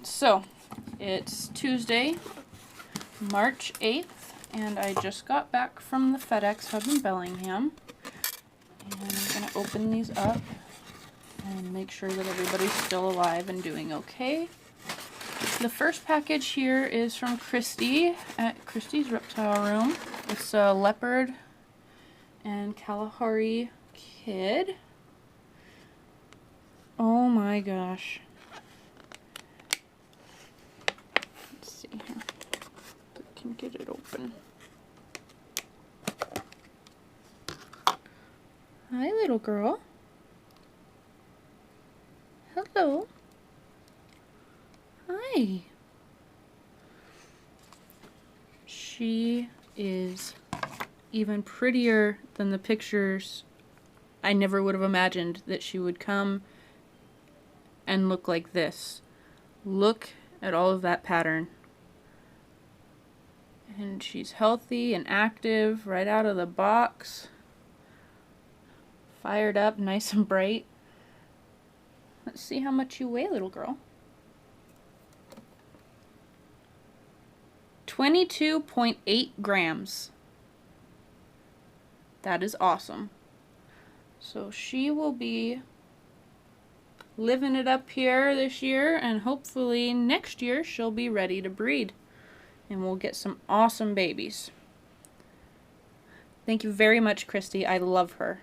So it's Tuesday, March 8th, and I just got back from the FedEx hub in Bellingham. And I'm going to open these up and make sure that everybody's still alive and doing okay. The first package here is from Christie at Christie's Reptile Room. It's a leopard and Kalahari kid. Oh my gosh. Let's see here. If I can get it open. Hi, little girl. Hello. Hi. She is even prettier than the pictures. I never would have imagined that she would come and look like this. Look at all of that pattern. And she's healthy and active right out of the box. Fired up, nice and bright. Let's see how much you weigh, little girl. 22.8 grams. That is awesome. So she will be living it up here this year, and hopefully next year she'll be ready to breed. And we'll get some awesome babies. Thank you very much, Christy. I love her.